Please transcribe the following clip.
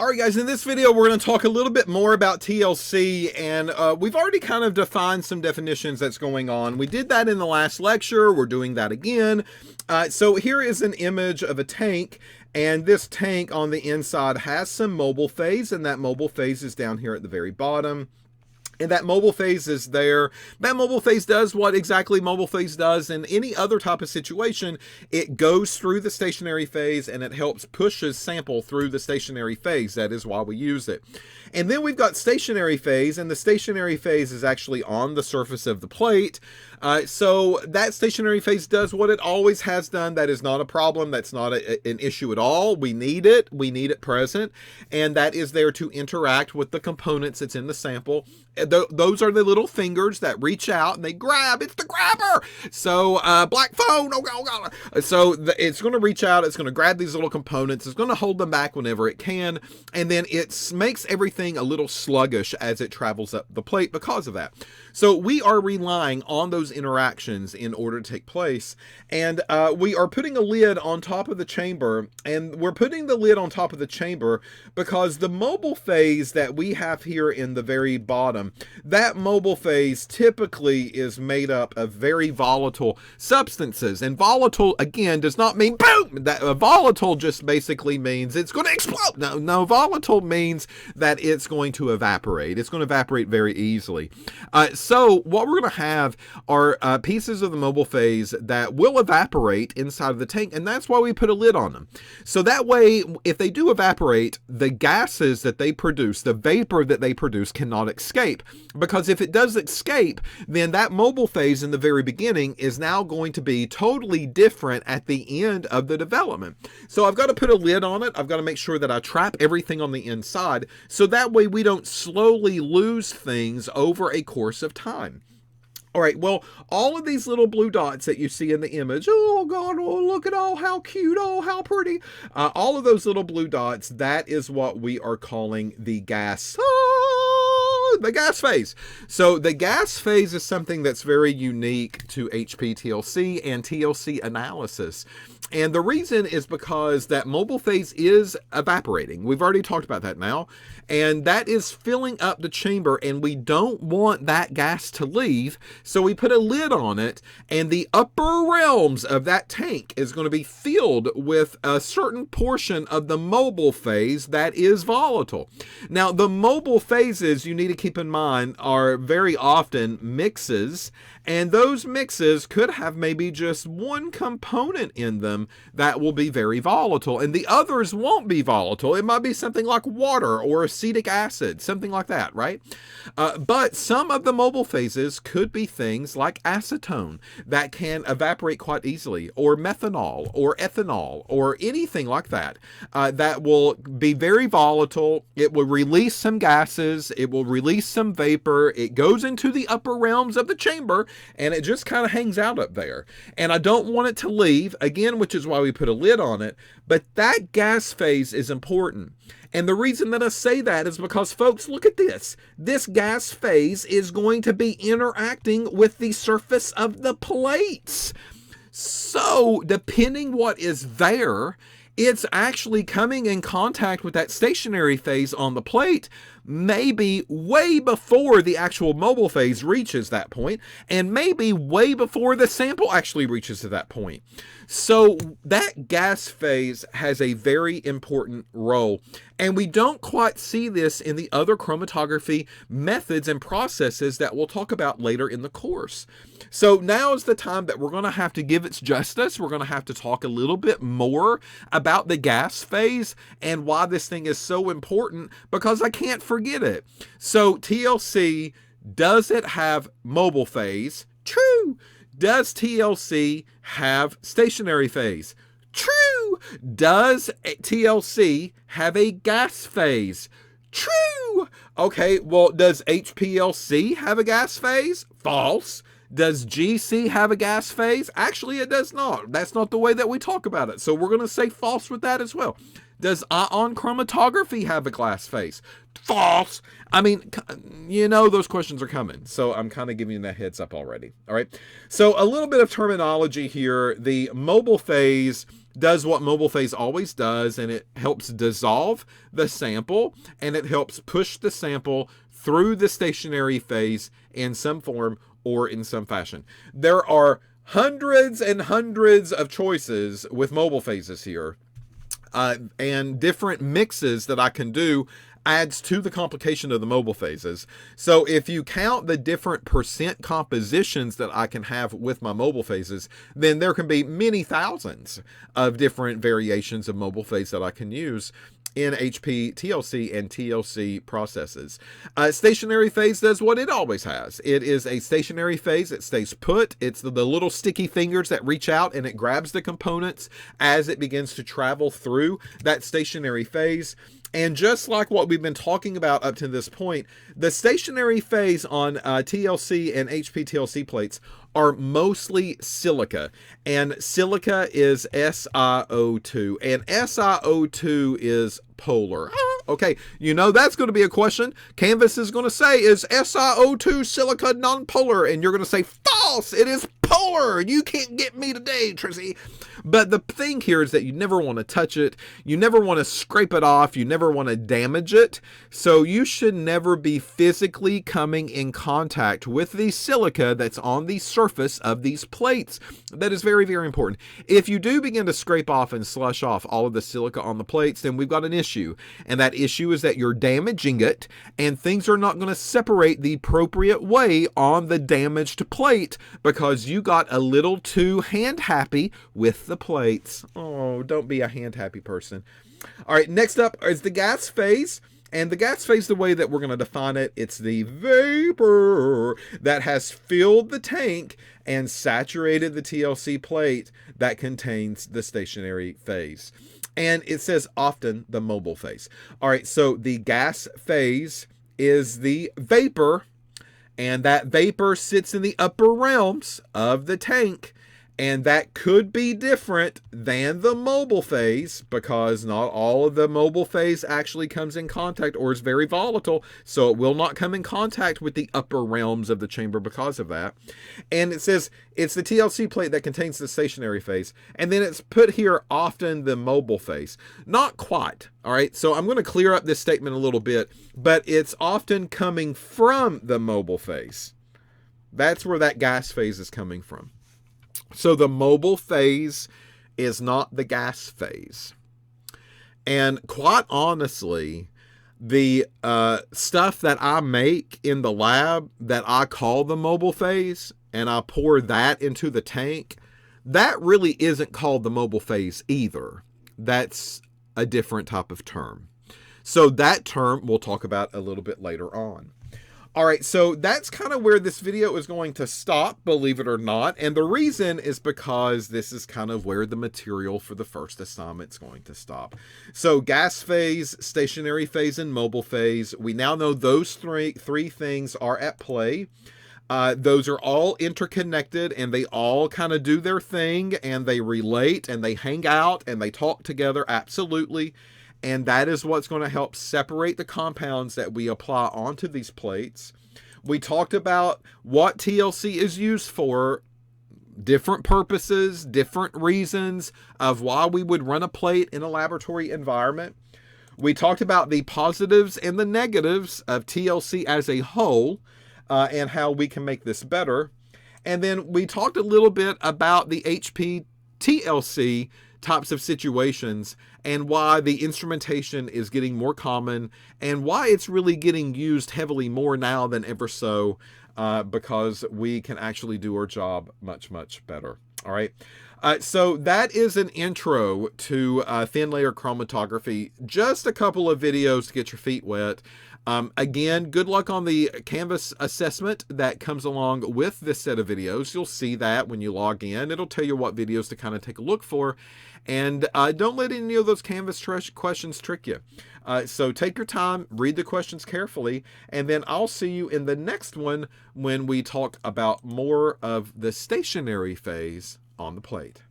All right, guys, in this video, we're going to talk a little bit more about TLC, and we've already kind of defined some definitions that's going on. We did that in the last lecture. We're doing that again. So here is an image of a tank, and this tank on the inside has some mobile phase, and that mobile phase is down here at the very bottom. And that mobile phase is there. That mobile phase does what exactly mobile phase does in any other type of situation. It goes through the stationary phase and it helps pushes sample through the stationary phase. That is why we use it. And then we've got stationary phase, and the stationary phase is actually on the surface of the plate. So that stationary phase does what it always has done. That is not a problem. That's not an issue at all. We need it. We need it present. And that is there to interact with the components that's in the sample. Those are the little fingers that reach out and they grab. It's the grabber. So black phone. Oh God. So it's going to reach out. It's going to grab these little components. It's going to hold them back whenever it can. And then it makes everything a little sluggish as it travels up the plate because of that. So we are relying on those interactions in order to take place. And we are putting a lid on top of the chamber. And we're putting the lid on top of the chamber because the mobile phase that we have here in the very bottom, that mobile phase typically is made up of very volatile substances. And volatile, again, does not mean boom! That volatile just basically means it's going to explode. No, volatile means that it's going to evaporate. It's going to evaporate very easily. So what we're going to have are pieces of the mobile phase that will evaporate inside of the tank, and that's why we put a lid on them. So that way, if they do evaporate, the gases that they produce, the vapor that they produce, cannot escape. Because if it does escape, then that mobile phase in the very beginning is now going to be totally different at the end of the development. So I've got to put a lid on it. I've got to make sure that I trap everything on the inside, so that way we don't slowly lose things over a course of time. All right, well, all of these little blue dots that you see in the image, oh God, oh look at how cute, oh how pretty. All of those little blue dots, that is what we are calling the gas. The gas phase. So the gas phase is something that's very unique to HPTLC and TLC analysis. And the reason is because that mobile phase is evaporating. We've already talked about that now. And that is filling up the chamber, and we don't want that gas to leave. So we put a lid on it, and the upper realms of that tank is going to be filled with a certain portion of the mobile phase that is volatile. Now, the mobile phases, you need to keep in mind, are very often mixes, and those mixes could have maybe just one component in them that will be very volatile, and the others won't be volatile. It might be something like water or acetic acid, something like that, right? But some of the mobile phases could be things like acetone that can evaporate quite easily, or methanol, or ethanol, or anything like that, that will be very volatile. It will release some gases, it will release some vapor, it goes into the upper realms of the chamber, and it just kind of hangs out up there. And I don't want it to leave, again, which is why we put a lid on it, but that gas phase is important. And the reason that I say that is because, folks, look at this. This gas phase is going to be interacting with the surface of the plates. So, depending what is there, it's actually coming in contact with that stationary phase on the plate, maybe way before the actual mobile phase reaches that point, and maybe way before the sample actually reaches to that point. So that gas phase has a very important role, and we don't quite see this in the other chromatography methods and processes that we'll talk about later in the course. So now is the time that we're going to have to give its justice. We're going to have to talk a little bit more about the gas phase and why this thing is so important, because I can't forget it. So TLC, does it have mobile phase? True. Does TLC have stationary phase? True. Does TLC have a gas phase? True. Okay, well, does HPLC have a gas phase? False. Does GC have a gas phase? Actually, it does not. That's not the way that we talk about it. So we're going to say false with that as well. Does ion chromatography have a gas phase? False. I mean, you know those questions are coming. So I'm kind of giving you that heads up already. All right. So a little bit of terminology here. The mobile phase does what mobile phase always does, and it helps dissolve the sample, and it helps push the sample through the stationary phase in some form or in some fashion. There are hundreds and hundreds of choices with mobile phases here, and different mixes that I can do adds to the complication of the mobile phases. So if you count the different percent compositions that I can have with my mobile phases, then there can be many thousands of different variations of mobile phase that I can use in HPTLC and TLC processes. Stationary phase does what it always has. It is a stationary phase. It stays put. It's the little sticky fingers that reach out and it grabs the components as it begins to travel through that stationary phase. And just like what we've been talking about up to this point, the stationary phase on TLC and HPTLC plates are mostly silica. And silica is SiO2. And SiO2 is polar. Okay, you know that's going to be a question. Canvas is going to say, is SiO2 silica nonpolar? And you're going to say, false! It is polar! You can't get me today, Trissy. But the thing here is that you never want to touch it. You never want to scrape it off. You never want to damage it. So you should never be physically coming in contact with the silica that's on the surface of these plates. That is very, very important. If you do begin to scrape off and slush off all of the silica on the plates, then we've got an issue. And that issue is that you're damaging it, and things are not going to separate the appropriate way on the damaged plate because you got a little too hand happy with the plates. Oh, don't be a hand happy person. All right, next up is the gas phase. And the gas phase, the way that we're going to define it, it's the vapor that has filled the tank and saturated the TLC plate that contains the stationary phase. And it says often the mobile phase. All right, so the gas phase is the vapor, and that vapor sits in the upper realms of the tank. And that could be different than the mobile phase because not all of the mobile phase actually comes in contact or is very volatile. So it will not come in contact with the upper realms of the chamber because of that. And it says it's the TLC plate that contains the stationary phase. And then it's put here often the mobile phase. Not quite. All right. So I'm going to clear up this statement a little bit, but it's often coming from the mobile phase. That's where that gas phase is coming from. So the mobile phase is not the gas phase. And quite honestly, the stuff that I make in the lab that I call the mobile phase and I pour that into the tank, that really isn't called the mobile phase either. That's a different type of term. So that term we'll talk about a little bit later on. All right, so that's kind of where this video is going to stop, believe it or not. And the reason is because this is kind of where the material for the first assignment is going to stop. So gas phase, stationary phase, and mobile phase. We now know those three things are at play. Those are all interconnected and they all kind of do their thing and they relate and they hang out and they talk together. Absolutely. And that is what's going to help separate the compounds that we apply onto these plates. We talked about what TLC is used for, different purposes, different reasons of why we would run a plate in a laboratory environment. We talked about the positives and the negatives of TLC as a whole and how we can make this better. And then we talked a little bit about the HPTLC types of situations and why the instrumentation is getting more common and why it's really getting used heavily more now than ever so because we can actually do our job much, much better. All right. So that is an intro to thin layer chromatography. Just a couple of videos to get your feet wet. Again, good luck on the Canvas assessment that comes along with this set of videos. You'll see that when you log in. It'll tell you what videos to kind of take a look for. And don't let any of those Canvas questions trick you. So take your time, read the questions carefully, and then I'll see you in the next one when we talk about more of the stationary phase on the plate.